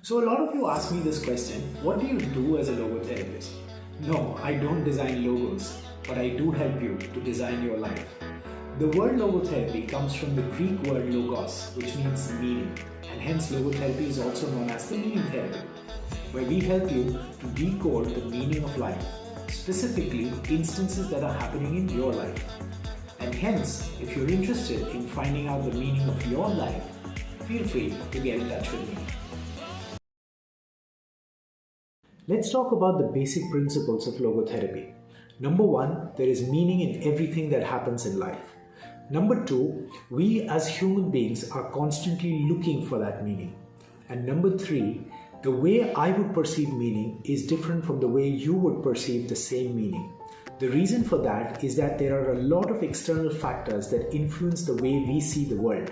So a lot of you ask me this question, what do you do as a logotherapist? No, I don't design logos, but I do help you to design your life. The word logotherapy comes from the Greek word logos, which means meaning, and hence logotherapy is also known as the meaning therapy, where we help you to decode the meaning of life, specifically instances that are happening in your life. And hence, if you're interested in finding out the meaning of your life, feel free to get in touch with me. Let's talk about the basic principles of logotherapy. Number one, there is meaning in everything that happens in life. Number two, we as human beings are constantly looking for that meaning. And number three, the way I would perceive meaning is different from the way you would perceive the same meaning. The reason for that is that there are a lot of external factors that influence the way we see the world,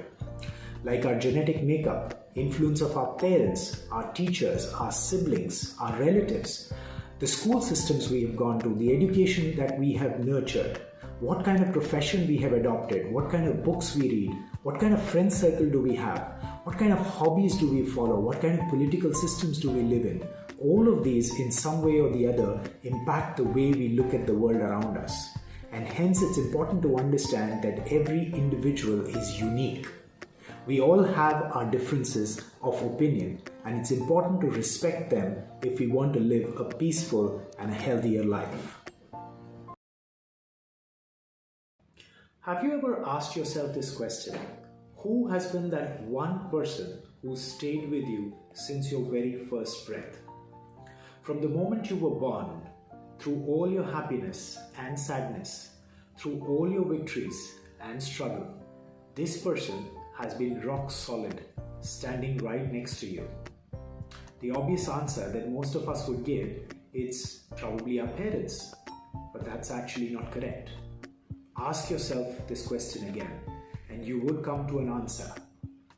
like our genetic makeup, influence of our parents, our teachers, our siblings, our relatives, the school systems we have gone to, the education that we have nurtured, what kind of profession we have adopted, what kind of books we read, what kind of friend circle do we have, what kind of hobbies do we follow, what kind of political systems do we live in. All of these in some way or the other impact the way we look at the world around us. And hence it's important to understand that every individual is unique. We all have our differences of opinion, and it's important to respect them if we want to live a peaceful and a healthier life. Have you ever asked yourself this question? Who has been that one person who stayed with you since your very first breath? From the moment you were born, through all your happiness and sadness, through all your victories and struggle, this person has been rock solid, standing right next to you. The obvious answer that most of us would give is probably our parents, but that's actually not correct. Ask yourself this question again, and you would come to an answer.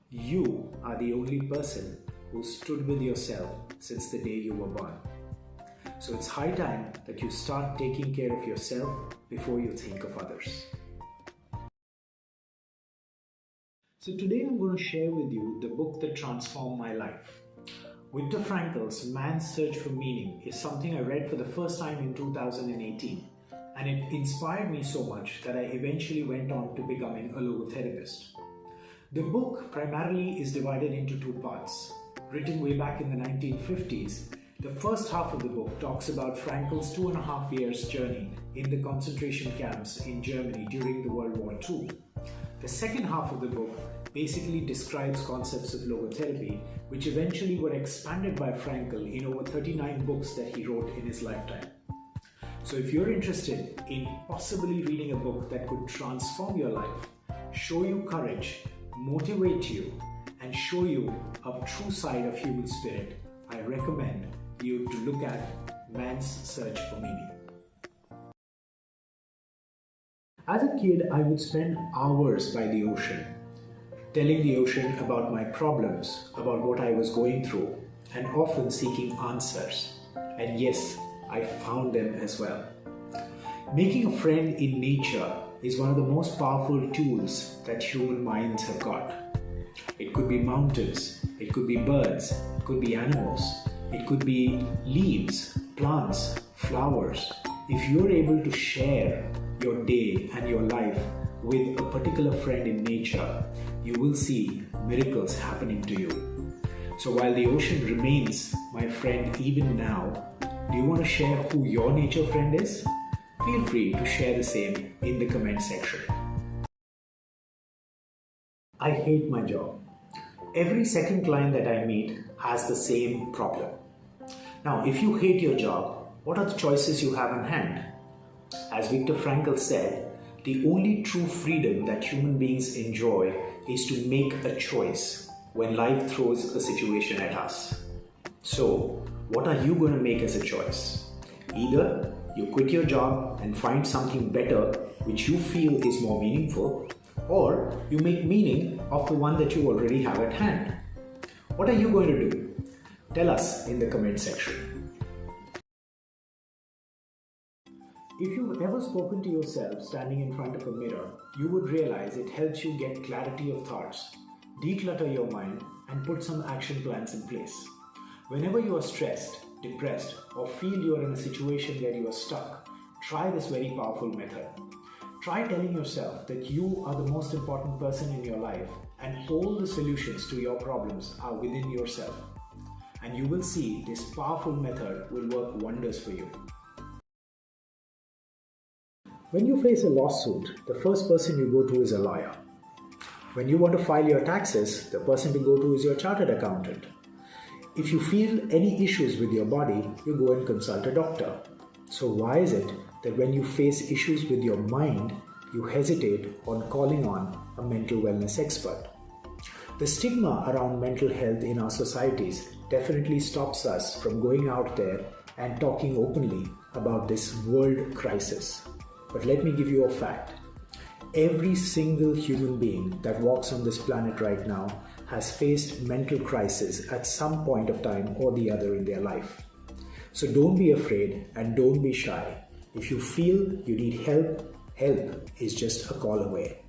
You are the only person who stood with yourself since the day you were born. So it's high time that you start taking care of yourself before you think of others. So today I'm going to share with you the book that transformed my life. Viktor Frankl's Man's Search for Meaning is something I read for the first time in 2018, and it inspired me so much that I eventually went on to becoming a logotherapist. The book primarily is divided into two parts. Written way back in the 1950s, the first half of the book talks about Frankl's 2.5 years journey in the concentration camps in Germany during the World War II. The second half of the book basically describes concepts of logotherapy, which eventually were expanded by Frankl in over 39 books that he wrote in his lifetime. So if you're interested in possibly reading a book that could transform your life, show you courage, motivate you, and show you a true side of human spirit, I recommend you to look at Man's Search for Meaning. As a kid, I would spend hours by the ocean, telling the ocean about my problems, about what I was going through, and often seeking answers. And yes, I found them as well. Making a friend in nature is one of the most powerful tools that human minds have got. It could be mountains, it could be birds, it could be animals, it could be leaves, plants, flowers. If you're able to share your day and your life with a particular friend in nature, you will see miracles happening to you. So while the ocean remains my friend even now, do you want to share who your nature friend is? Feel free to share the same in the comment section. I hate my job. Every second client that I meet has the same problem. Now, if you hate your job, what are the choices you have in hand? As Viktor Frankl said, the only true freedom that human beings enjoy is to make a choice when life throws a situation at us. So, what are you going to make as a choice? Either you quit your job and find something better which you feel is more meaningful, or you make meaning of the one that you already have at hand. What are you going to do? Tell us in the comment section. If you've ever spoken to yourself standing in front of a mirror, you would realize it helps you get clarity of thoughts, declutter your mind, and put some action plans in place. Whenever you are stressed, depressed, or feel you are in a situation where you are stuck, try this very powerful method. Try telling yourself that you are the most important person in your life and all the solutions to your problems are within yourself. And you will see this powerful method will work wonders for you. When you face a lawsuit, the first person you go to is a lawyer. When you want to file your taxes, the person to go to is your chartered accountant. If you feel any issues with your body, you go and consult a doctor. So why is it that when you face issues with your mind, you hesitate on calling on a mental wellness expert? The stigma around mental health in our societies definitely stops us from going out there and talking openly about this world crisis. But let me give you a fact. Every single human being that walks on this planet right now has faced mental crisis at some point of time or the other in their life. So don't be afraid and don't be shy. If you feel you need help, help is just a call away.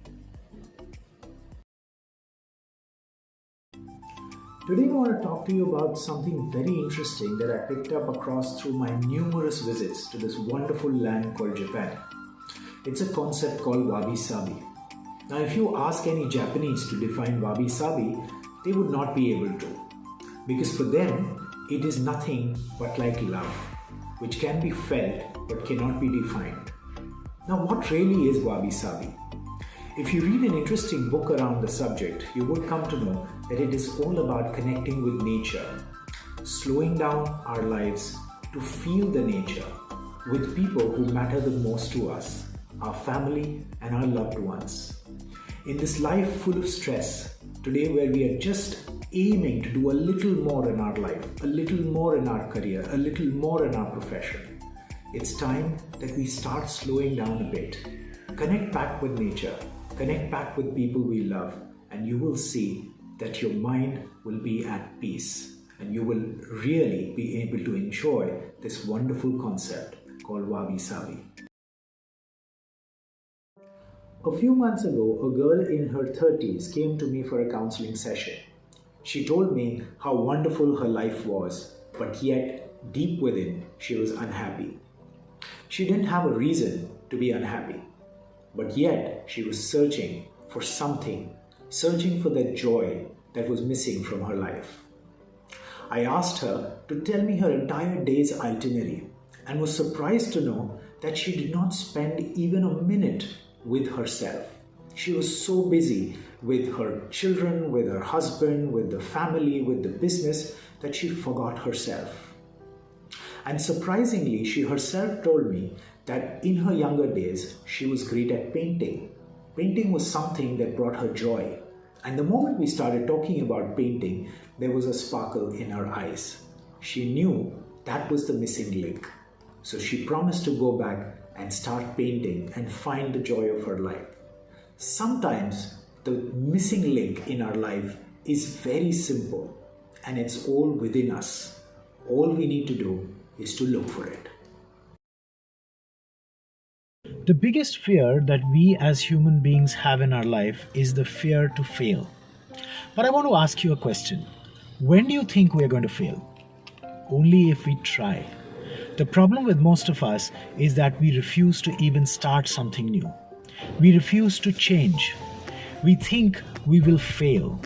Today I want to talk to you about something very interesting that I picked up across through my numerous visits to this wonderful land called Japan. It's a concept called wabi-sabi. Now, if you ask any Japanese to define wabi-sabi, they would not be able to. Because for them, it is nothing but like love, which can be felt but cannot be defined. Now, what really is wabi-sabi? If you read an interesting book around the subject, you would come to know that it is all about connecting with nature, slowing down our lives to feel the nature with people who matter the most to us, our family and our loved ones. In this life full of stress, today where we are just aiming to do a little more in our life, a little more in our career, a little more in our profession, it's time that we start slowing down a bit. Connect back with nature, connect back with people we love, and you will see that your mind will be at peace and you will really be able to enjoy this wonderful concept called wabi-sabi. A few months ago, a girl in her 30s came to me for a counseling session. She told me how wonderful her life was, but yet, deep within, she was unhappy. She didn't have a reason to be unhappy, but yet she was searching for something, searching for that joy that was missing from her life. I asked her to tell me her entire day's itinerary and was surprised to know that she did not spend even a minute with herself. She was so busy with her children, with her husband, with the family, with the business that she forgot herself. And surprisingly, she herself told me that in her younger days, she was great at painting. Painting was something that brought her joy. And the moment we started talking about painting, there was a sparkle in her eyes. She knew that was the missing link. So she promised to go back and start painting and find the joy of her life. Sometimes the missing link in our life is very simple and it's all within us. All we need to do is to look for it. The biggest fear that we as human beings have in our life is the fear to fail. But I want to ask you a question. When do you think we are going to fail? Only if we try. The problem with most of us is that we refuse to even start something new. We refuse to change. We think we will fail.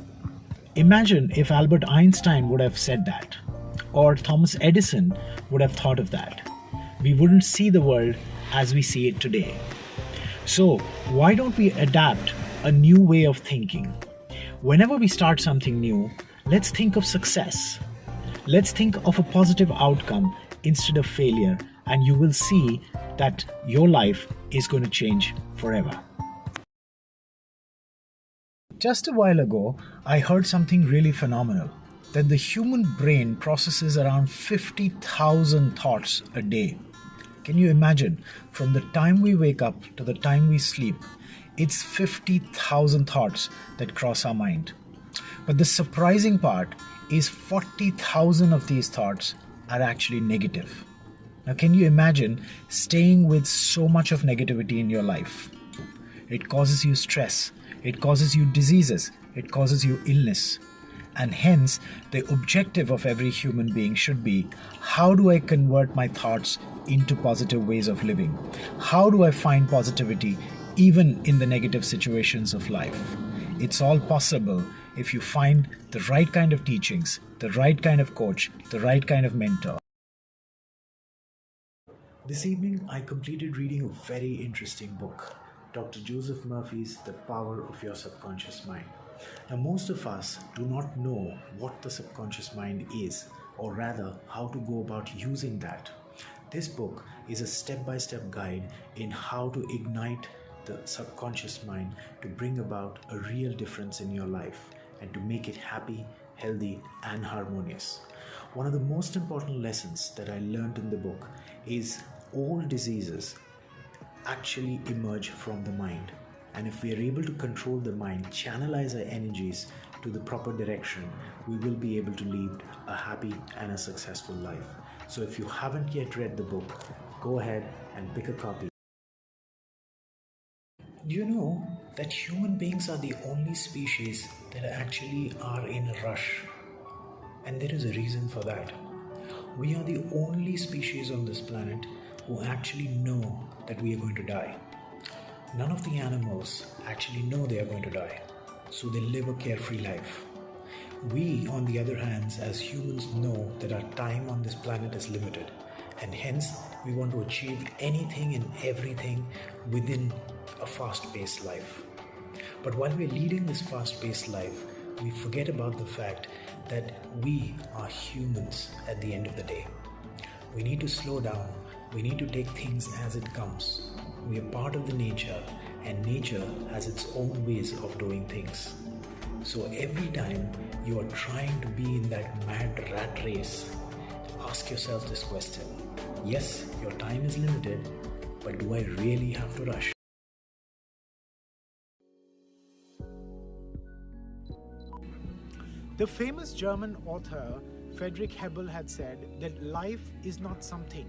Imagine if Albert Einstein would have said that, or Thomas Edison would have thought of that. We wouldn't see the world as we see it today. So, why don't we adapt a new way of thinking? Whenever we start something new, let's think of success. Let's think of a positive outcome instead of failure, and you will see that your life is going to change forever. Just a while ago, I heard something really phenomenal, that the human brain processes around 50,000 thoughts a day. Can you imagine? From the time we wake up to the time we sleep, it's 50,000 thoughts that cross our mind. But the surprising part is 40,000 of these thoughts are actually negative. Now, can you imagine staying with so much of negativity in your life? It causes you stress, it causes you diseases, it causes you illness. And hence, the objective of every human being should be, how do I convert my thoughts into positive ways of living? How do I find positivity even in the negative situations of life? It's all possible if you find the right kind of teachings, the right kind of coach, the right kind of mentor. This evening, I completed reading a very interesting book, Dr. Joseph Murphy's The Power of Your Subconscious Mind. Now, most of us do not know what the subconscious mind is, or rather, how to go about using that. This book is a step-by-step guide in how to ignite the subconscious mind to bring about a real difference in your life and to make it happy, healthy, and harmonious. One of the most important lessons that I learned in the book is all diseases actually emerge from the mind. And if we are able to control the mind, channelize our energies to the proper direction, we will be able to lead a happy and a successful life. So if you haven't yet read the book, go ahead and pick a copy. Do you know that human beings are the only species that actually are in a rush? And there is a reason for that. We are the only species on this planet who actually know that we are going to die. None of the animals actually know they are going to die, so they live a carefree life. We, on the other hand, as humans, know that our time on this planet is limited, and hence we want to achieve anything and everything within a fast-paced life. But while we're leading this fast-paced life, we forget about the fact that we are humans at the end of the day. We need to slow down. We need to take things as it comes. We are part of the nature, and nature has its own ways of doing things. So every time you are trying to be in that mad rat race, ask yourself this question. Yes, your time is limited, but do I really have to rush? The famous German author Friedrich Hebel had said that life is not something,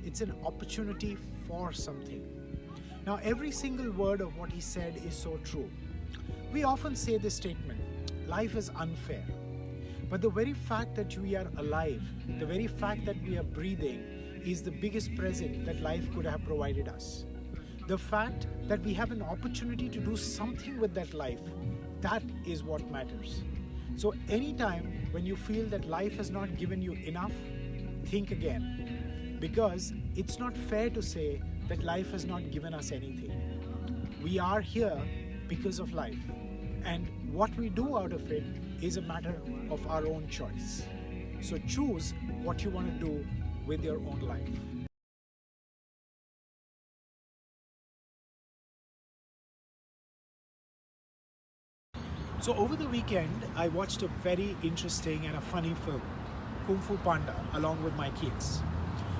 it's an opportunity for something. Now, every single word of what he said is so true. We often say this statement, life is unfair. But the very fact that we are alive, the very fact that we are breathing, is the biggest present that life could have provided us. The fact that we have an opportunity to do something with that life, that is what matters. So anytime when you feel that life has not given you enough, think again. Because it's not fair to say that life has not given us anything. We are here because of life. And what we do out of it is a matter of our own choice. So choose what you want to do with your own life. So over the weekend, I watched a very interesting and a funny film, Kung Fu Panda, along with my kids.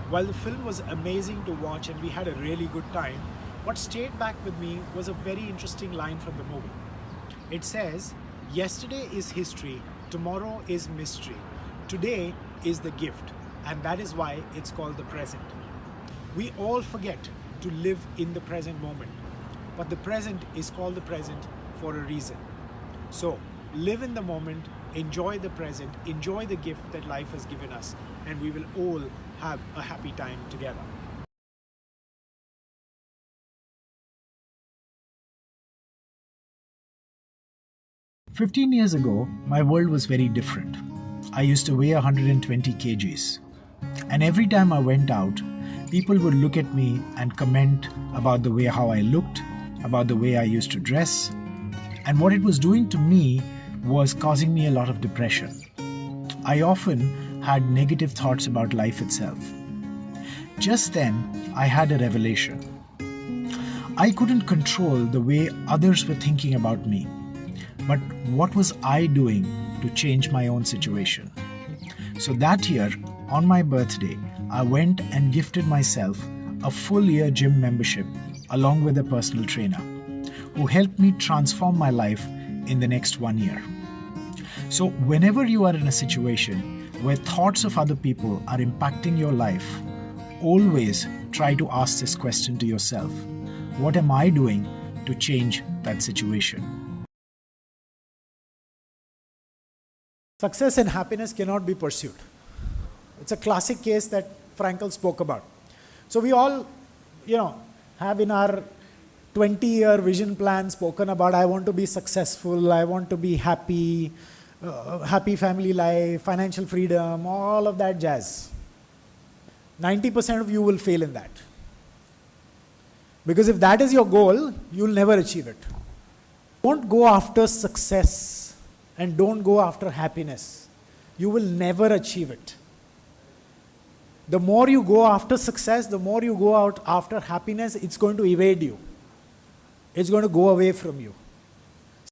While the film was amazing to watch and we had a really good time, what stayed back with me was a very interesting line from the movie. It says, yesterday is history, tomorrow is mystery, today is the gift, and that is why it's called the present. We all forget to live in the present moment, but the present is called the present for a reason. So live in the moment, enjoy the present, enjoy the gift that life has given us, and we will all have a happy time together. "15 years ago, my world was very different. I used to weigh 120 kgs. And every time I went out, people would look at me and comment about the way how I looked, about the way I used to dress. And what it was doing to me was causing me a lot of depression. I often had negative thoughts about life itself. Just then, I had a revelation. I couldn't control the way others were thinking about me. But what was I doing to change my own situation? So that year, on my birthday, I went and gifted myself a full year gym membership along with a personal trainer who helped me transform my life in the next 1 year. So whenever you are in a situation where thoughts of other people are impacting your life, always try to ask this question to yourself. What am I doing to change that situation? Success and happiness cannot be pursued. It's a classic case that Frankl spoke about. So we all, have in our 20-year vision plan spoken about, I want to be successful, I want to be happy, happy family life, financial freedom, all of that jazz. 90% of you will fail in that. Because if that is your goal, you'll never achieve it. Don't go after success and don't go after happiness. You will never achieve it. The more you go after success, the more you go out after happiness, it's going to evade you. It's going to go away from you.